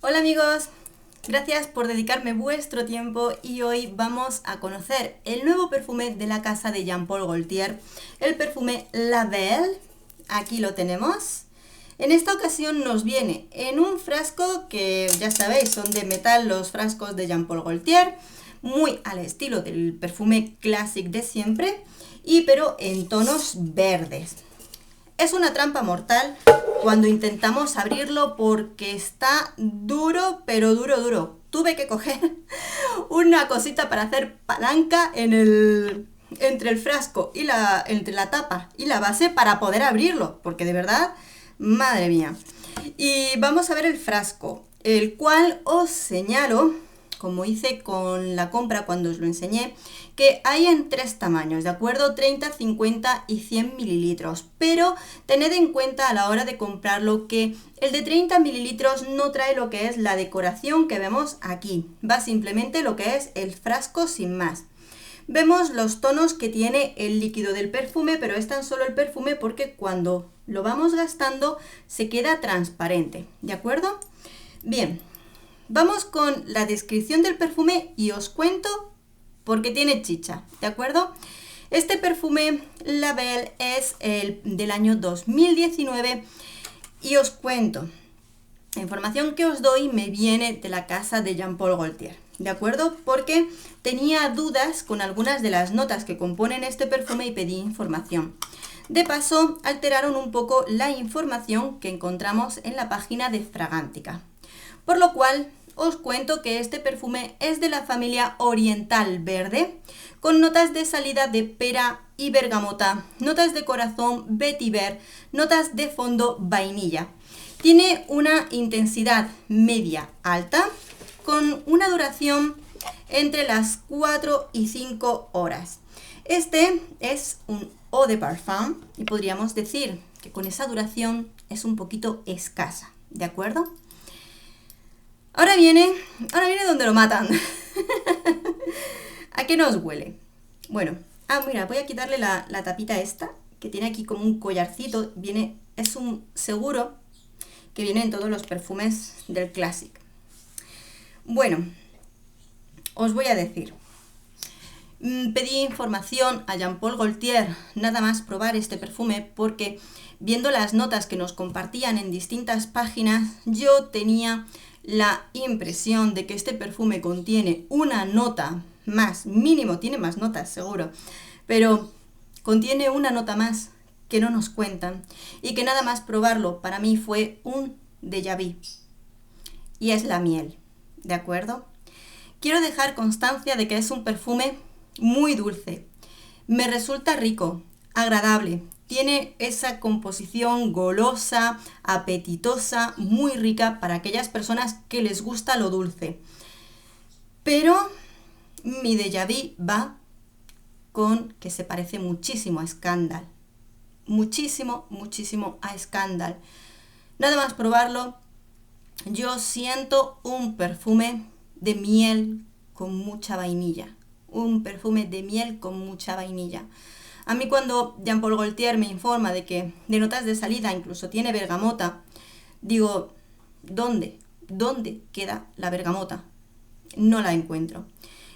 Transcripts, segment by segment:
Hola amigos, gracias por dedicarme vuestro tiempo y hoy vamos a conocer el nuevo perfume de la casa de Jean Paul Gaultier, el perfume La Belle. Aquí lo tenemos. En esta ocasión nos viene en un frasco que ya sabéis, son de metal los frascos de Jean Paul Gaultier, muy al estilo del perfume clásico de siempre, pero en tonos verdes. Es una trampa mortal cuando intentamos abrirlo porque está duro, pero duro. Tuve que coger una cosita para hacer palanca entre el frasco y entre la tapa y la base para poder abrirlo, porque de verdad, madre mía. Y vamos a ver el frasco, el cual os señalo, como hice con la compra cuando os lo enseñé, que hay en 3 tamaños, ¿de acuerdo? 30, 50 y 100 mililitros. Pero tened en cuenta a la hora de comprarlo que el de 30 mililitros no trae lo que es la decoración que vemos aquí. Va simplemente lo que es el frasco sin más. Vemos los tonos que tiene el líquido del perfume, pero es tan solo el perfume porque cuando lo vamos gastando se queda transparente, ¿de acuerdo? Bien. Vamos con la descripción del perfume y os cuento por qué tiene chicha, ¿de acuerdo? Este perfume La Belle es el del año 2019 y os cuento. La información que os doy me viene de la casa de Jean Paul Gaultier, ¿de acuerdo? Porque tenía dudas con algunas de las notas que componen este perfume y pedí información. De paso, alteraron un poco la información que encontramos en la página de Fragántica. Por lo cual, os cuento que este perfume es de la familia Oriental Verde, con notas de salida de pera y bergamota, notas de corazón vetiver, notas de fondo vainilla. Tiene una intensidad media alta, con una duración entre las 4 y 5 horas. Este es un eau de parfum y podríamos decir que con esa duración es un poquito escasa, ¿de acuerdo? Ahora viene donde lo matan. ¿A qué nos huele? Bueno, mira, voy a quitarle la tapita esta, que tiene aquí como un collarcito. Es un seguro que viene en todos los perfumes del Classic. Bueno, os voy a decir. Pedí información a Jean Paul Gaultier, nada más probar este perfume, porque viendo las notas que nos compartían en distintas páginas, yo tenía la impresión de que este perfume contiene una nota más, mínimo, tiene más notas seguro, pero contiene una nota más que no nos cuentan y que nada más probarlo para mí fue un déjà vu, y es la miel, ¿de acuerdo? Quiero dejar constancia de que es un perfume muy dulce, me resulta rico, agradable. Tiene esa composición golosa, apetitosa, muy rica para aquellas personas que les gusta lo dulce. Pero mi déjà vu va con que se parece muchísimo a Scandal. Muchísimo a Scandal. Nada más probarlo, yo siento un perfume de miel con mucha vainilla. Un perfume de miel con mucha vainilla. A mí cuando Jean Paul Gaultier me informa de que de notas de salida incluso tiene bergamota, digo, ¿dónde queda la bergamota? No la encuentro.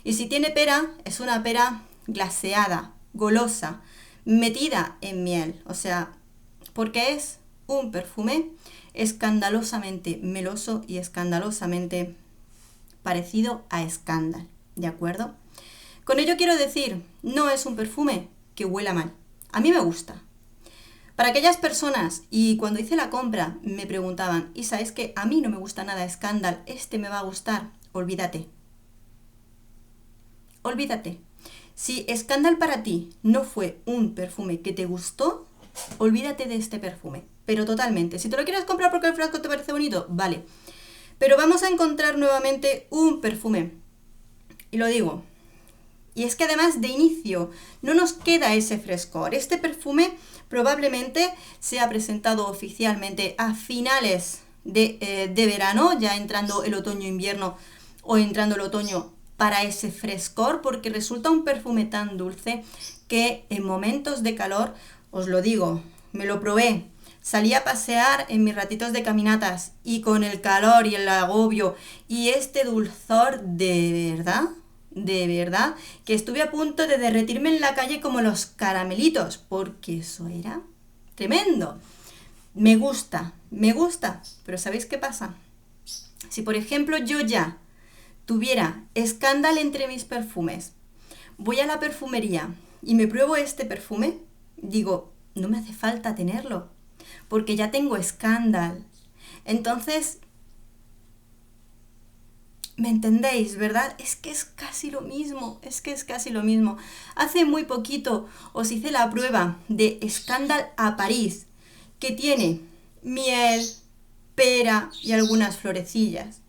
Y si tiene pera, es una pera glaseada, golosa, metida en miel. O sea, porque es un perfume escandalosamente meloso y escandalosamente parecido a Scandal, ¿de acuerdo? Con ello quiero decir, no es un perfume que huela mal. A mí me gusta. Para aquellas personas, y cuando hice la compra me preguntaban, Isa, es que a mí no me gusta nada Scandal, este me va a gustar. Olvídate. Olvídate. Si Scandal para ti no fue un perfume que te gustó, olvídate de este perfume. Pero totalmente. Si te lo quieres comprar porque el frasco te parece bonito, vale. Pero vamos a encontrar nuevamente un perfume. Y lo digo. Y es que además de inicio no nos queda ese frescor. Este perfume probablemente se ha presentado oficialmente a finales de verano, ya entrando el otoño-invierno o entrando el otoño para ese frescor, porque resulta un perfume tan dulce que en momentos de calor, os lo digo, me lo probé salí a pasear en mis ratitos de caminatas y con el calor y el agobio y este dulzor de verdad, que estuve a punto de derretirme en la calle como los caramelitos, porque eso era tremendo. Me gusta, pero ¿sabéis qué pasa? Si por ejemplo yo ya tuviera Scandal entre mis perfumes, voy a la perfumería y me pruebo este perfume, digo, no me hace falta tenerlo, porque ya tengo Scandal. Entonces, ¿me entendéis, verdad? Es que es casi lo mismo, Hace muy poquito os hice la prueba de Scandal a París, que tiene miel, pera y algunas florecillas.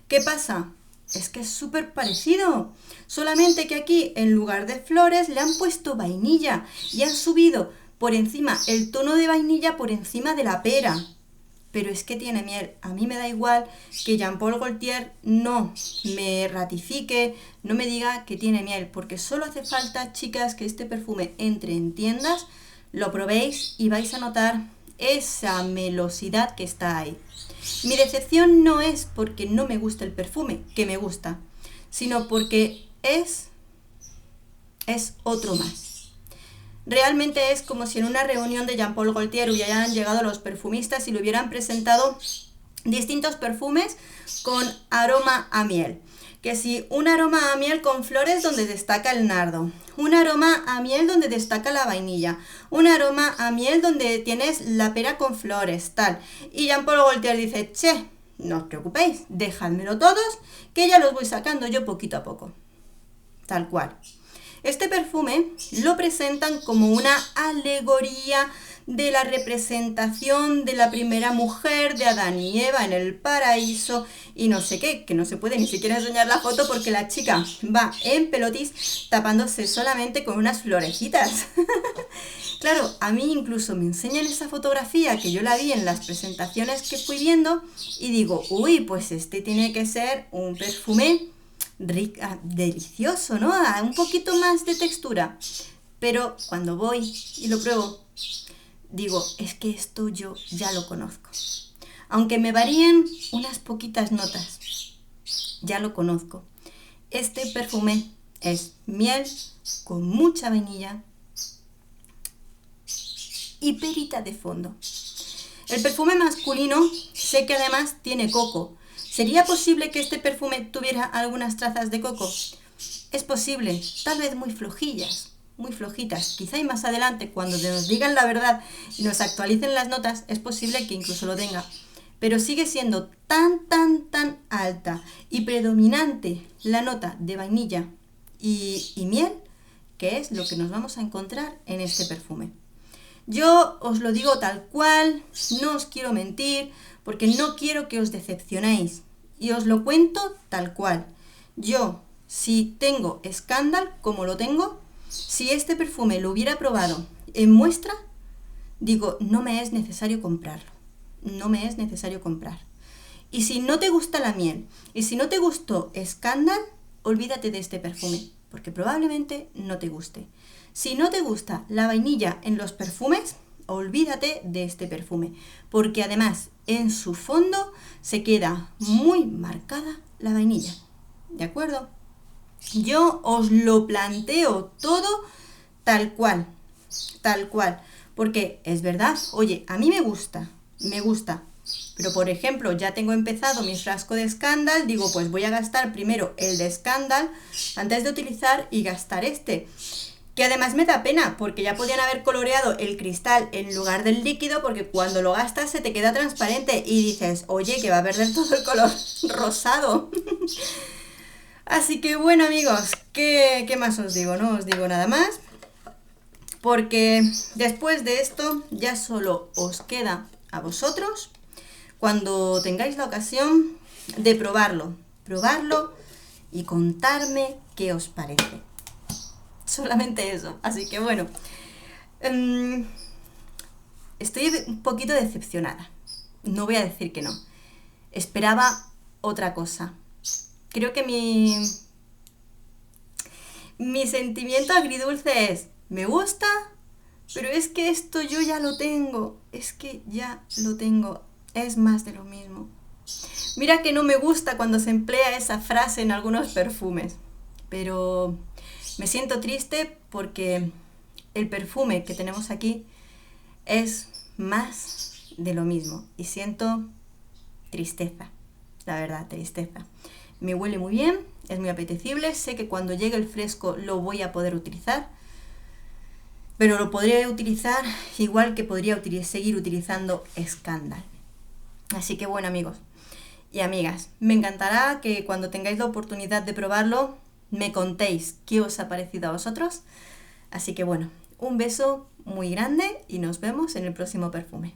¿Qué pasa? Es que es súper parecido, solamente que aquí en lugar de flores le han puesto vainilla y han subido por encima el tono de vainilla por encima de la pera. Pero es que tiene miel. A mí me da igual que Jean Paul Gaultier no me ratifique, no me diga que tiene miel, porque solo hace falta, chicas, que este perfume entre en tiendas, lo probéis y vais a notar esa melosidad que está ahí. Mi decepción no es porque no me gusta el perfume, que me gusta, sino porque es otro más. Realmente es como si en una reunión de Jean Paul Gaultier hubieran llegado los perfumistas y le hubieran presentado distintos perfumes con aroma a miel. Que si un aroma a miel con flores donde destaca el nardo, un aroma a miel donde destaca la vainilla, un aroma a miel donde tienes la pera con flores, tal. Y Jean Paul Gaultier dice, che, no os preocupéis, dejádmelo todos, que ya los voy sacando yo poquito a poco. Tal cual. Este perfume lo presentan como una alegoría de la representación de la primera mujer de Adán y Eva en el paraíso y no sé qué, que no se puede ni siquiera enseñar la foto porque la chica va en pelotis tapándose solamente con unas florecitas. Claro, a mí incluso me enseñan esa fotografía que yo la vi en las presentaciones que fui viendo y digo, uy, pues este tiene que ser un perfume delicioso, ¿no? Un poquito más de textura. Pero cuando voy y lo pruebo, digo, es que esto yo ya lo conozco. Aunque me varíen unas poquitas notas, ya lo conozco. Este perfume es miel con mucha vainilla y perita de fondo. El perfume masculino sé que además tiene coco. ¿Sería posible que este perfume tuviera algunas trazas de coco? Es posible, tal vez muy flojillas, muy flojitas. Quizá y más adelante, cuando nos digan la verdad y nos actualicen las notas, es posible que incluso lo tenga. Pero sigue siendo tan alta y predominante la nota de vainilla y miel, que es lo que nos vamos a encontrar en este perfume. Yo os lo digo tal cual, no os quiero mentir, porque no quiero que os decepcionéis. Y os lo cuento tal cual. Yo, si tengo Scandal, como lo tengo, si este perfume lo hubiera probado en muestra, digo, no me es necesario comprarlo. No me es necesario comprar. Y si no te gusta la miel, y si no te gustó Scandal, olvídate de este perfume, porque probablemente no te guste. Si no te gusta la vainilla en los perfumes, olvídate de este perfume, porque además en su fondo se queda muy marcada la vainilla. ¿De acuerdo? Yo os lo planteo todo tal cual, porque es verdad, oye, a mí me gusta, pero por ejemplo, ya tengo empezado mi frasco de Scandal, digo, pues voy a gastar primero el de Scandal antes de utilizar y gastar este. Que además me da pena, porque ya podían haber coloreado el cristal en lugar del líquido, porque cuando lo gastas se te queda transparente y dices, oye, que va a perder todo el color rosado. Así que bueno, amigos, ¿qué más os digo? No os digo nada más, porque después de esto ya solo os queda a vosotros, cuando tengáis la ocasión, de probarlo y contarme qué os parece. Solamente eso. Así que bueno, estoy un poquito decepcionada. No voy a decir que no. Esperaba otra cosa. Creo que mi sentimiento agridulce es, me gusta, pero es que esto yo ya lo tengo, es que ya lo tengo, es más de lo mismo. Mira que no me gusta cuando se emplea esa frase en algunos perfumes, pero me siento triste porque el perfume que tenemos aquí es más de lo mismo y siento tristeza, la verdad, tristeza. Me huele muy bien, es muy apetecible, sé que cuando llegue el fresco lo voy a poder utilizar, pero lo podría utilizar igual que podría seguir utilizando Scandal. Así que bueno, amigos y amigas, me encantará que cuando tengáis la oportunidad de probarlo me contéis qué os ha parecido a vosotros. Así que bueno, un beso muy grande y nos vemos en el próximo perfume.